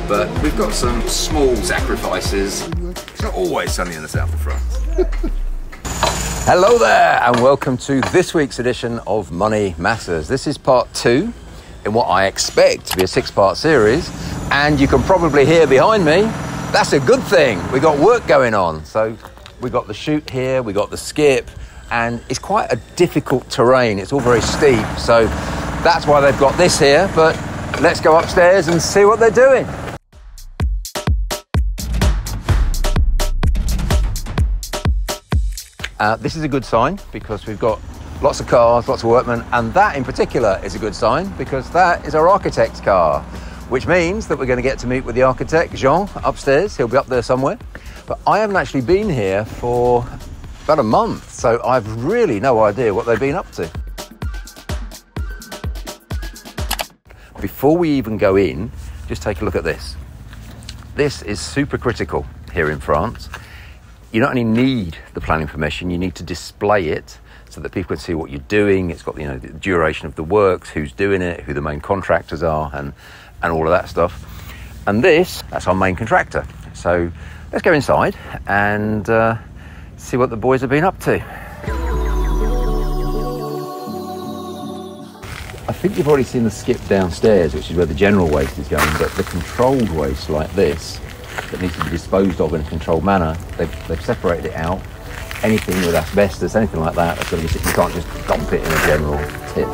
but we've got some small sacrifices. It's not always sunny in the south of France. Hello there, and welcome to this week's edition of Money Matters. This is part 2 in what I expect to be a 6-part series, and you can probably hear behind me, that's a good thing. We got work going on. So we got the chute here, we got the skip, and it's quite a difficult terrain. It's all very steep, so that's why they've got this here, but let's go upstairs and see what they're doing. This is a good sign because we've got lots of cars, lots of workmen, and that in particular is a good sign because that is our architect's car, which means that we're going to get to meet with the architect, Jean, upstairs. He'll be up there somewhere. But I haven't actually been here for about a month, so I've really no idea what they've been up to. Before we even go in, just take a look at this. This is super critical here in France. You not only need the planning permission, you need to display it so that people can see what you're doing. It's got, the duration of the works, who's doing it, who the main contractors are, and all of that stuff. And that's our main contractor. So let's go inside and see what the boys have been up to. I think you've already seen the skip downstairs, which is where the general waste is going, but the controlled waste like this, that needs to be disposed of in a controlled manner, they've separated it out. Anything with asbestos, anything like that, that's going to be, you can't just dump it in a general tip.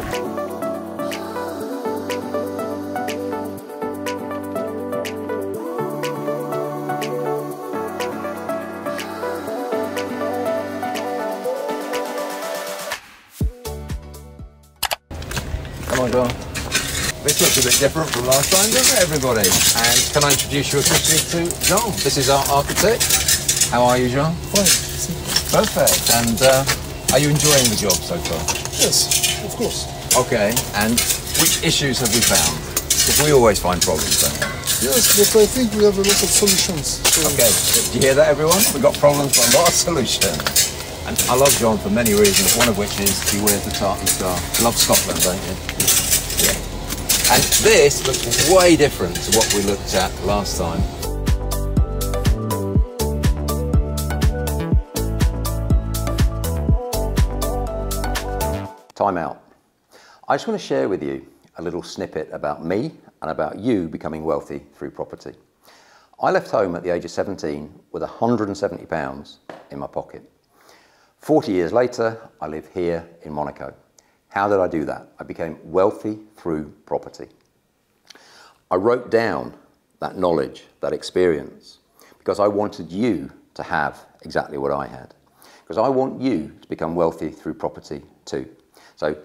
Come on, John. This looks a bit different from last time, doesn't it, everybody? And can I introduce you officially to Jean? This is our architect. How are you, Jean? Fine. Perfect. And are you enjoying the job so far? Yes, of course. Okay. And which issues have we found? Because we always find problems, don't we? Yes, but I think we have a lot of solutions. So. Okay. Do you hear that, everyone? We've got problems, but a lot of solutions. And I love John for many reasons, one of which is he wears the tartan scarf. You love Scotland, don't you? Yeah. And this looks way different to what we looked at last time. Time out. I just want to share with you a little snippet about me and about you becoming wealthy through property. I left home at the age of 17 with £170 in my pocket. 40 years later, I live here in Monaco. How did I do that? I became wealthy through property. I wrote down that knowledge, that experience, because I wanted you to have exactly what I had. Because I want you to become wealthy through property too. So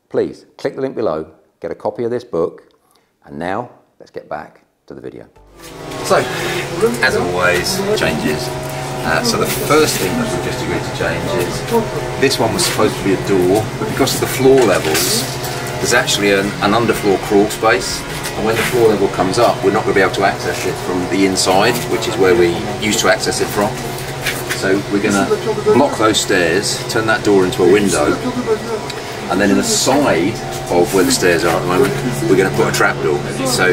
please click the link below, get a copy of this book, and now let's get back to the video. So, as always, changes. So the first thing that we've just agreed to change is this one was supposed to be a door, but because of the floor levels, there's actually an underfloor crawl space, and when the floor level comes up, we're not going to be able to access it from the inside, which is where we used to access it from. So we're going to block those stairs, turn that door into a window, and then in the side of where the stairs are at the moment, we're going to put a trapdoor. So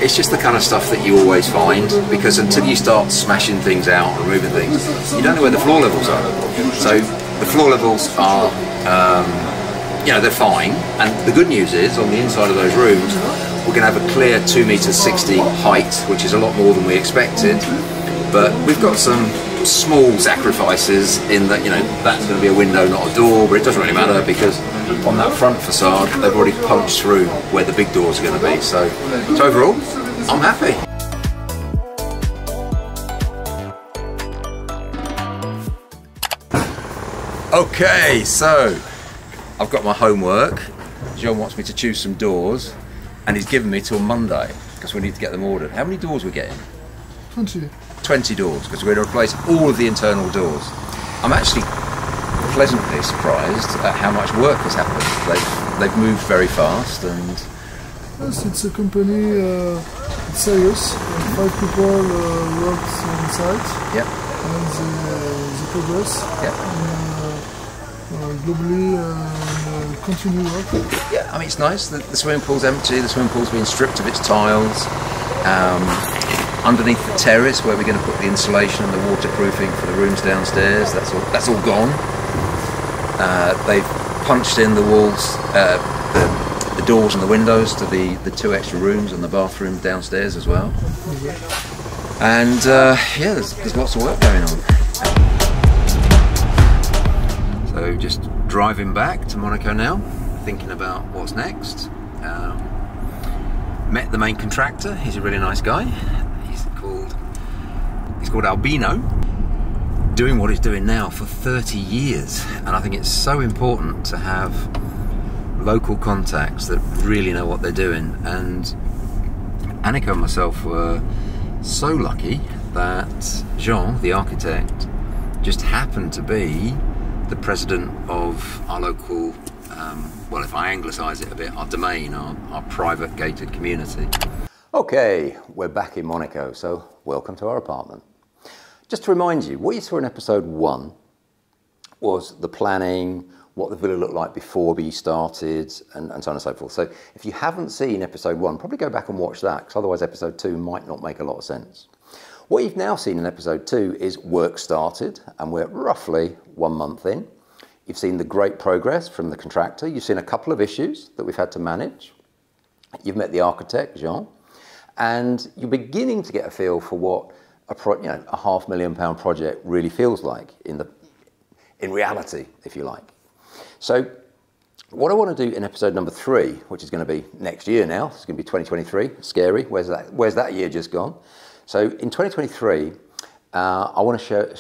it's just the kind of stuff that you always find, because until you start smashing things out and removing things, you don't know where the floor levels are. So the floor levels are, they're fine. And the good news is, on the inside of those rooms, we're going to have a clear 2.60 m height, which is a lot more than we expected. But we've got some small sacrifices in that, that's going to be a window, not a door, but it doesn't really matter because on that front facade, they've already punched through where the big doors are going to be. So overall, I'm happy. Okay, so I've got my homework. John wants me to choose some doors, and he's given me till Monday because we need to get them ordered. How many doors are we getting? 20 doors, because we're going to replace all of the internal doors. I'm actually pleasantly surprised at how much work has happened. They've moved very fast, and yes, it's a company, it's serious. 5 people work on site. Yep. And the progress. Yep. And globally continue work. Yeah, I mean it's nice. The swimming pool's empty. The swimming pool's been stripped of its tiles. underneath the terrace where we're going to put the insulation and the waterproofing for the rooms downstairs. That's all gone. They've punched in the walls, the doors and the windows to the 2 extra rooms and the bathroom downstairs as well. And yeah, there's lots of work going on. So just driving back to Monaco now, thinking about what's next. Met the main contractor. He's a really nice guy. He's called Albino. Doing what he's doing now for 30 years, and I think it's so important to have local contacts that really know what they're doing. And Aniko and myself were so lucky that Jean, the architect, just happened to be the president of our local, well, if I anglicise it a bit, our domain, our private gated community. Okay, we're back in Monaco, so welcome to our apartment. Just to remind you, what you saw in episode 1 was the planning, what the villa looked like before we started, and so on and so forth. So if you haven't seen episode 1, probably go back and watch that, because otherwise episode 2 might not make a lot of sense. What you've now seen in episode 2 is work started, and we're roughly 1 month in. You've seen the great progress from the contractor. You've seen a couple of issues that we've had to manage. You've met the architect, Jean, and you're beginning to get a feel for what a £500,000 project really feels like in reality, if you like. So what I want to do in episode number 3, which is going to be next year now, it's going to be 2023, scary, where's that year just gone? So in 2023, I want to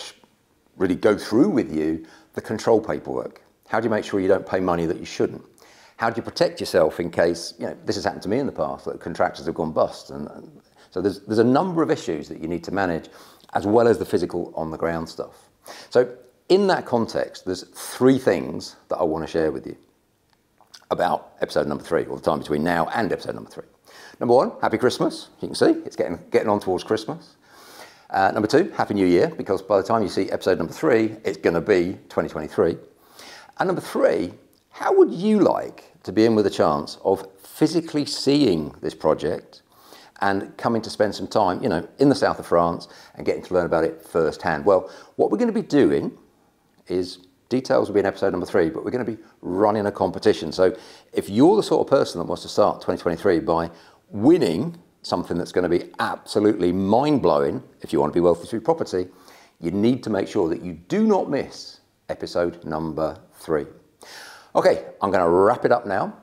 really go through with you the control paperwork. How do you make sure you don't pay money that you shouldn't? How do you protect yourself in case, this has happened to me in the past, that contractors have gone bust, and so there's a number of issues that you need to manage, as well as the physical on-the-ground stuff. So in that context, there's 3 things that I want to share with you about episode number 3, or the time between now and episode number 3. Number 1, Happy Christmas. You can see it's getting on towards Christmas. Number 2, Happy New Year, because by the time you see episode number 3, it's going to be 2023. And number 3, how would you like to be in with a chance of physically seeing this project and coming to spend some time, in the south of France and getting to learn about it firsthand? Well, what we're going to be doing is, details will be in episode number 3, but we're going to be running a competition. So if you're the sort of person that wants to start 2023 by winning something that's going to be absolutely mind-blowing, if you want to be wealthy through property, you need to make sure that you do not miss episode number 3. Okay, I'm going to wrap it up now.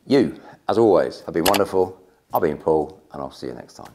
You, as always, have been wonderful. I've been Paul, and I'll see you next time.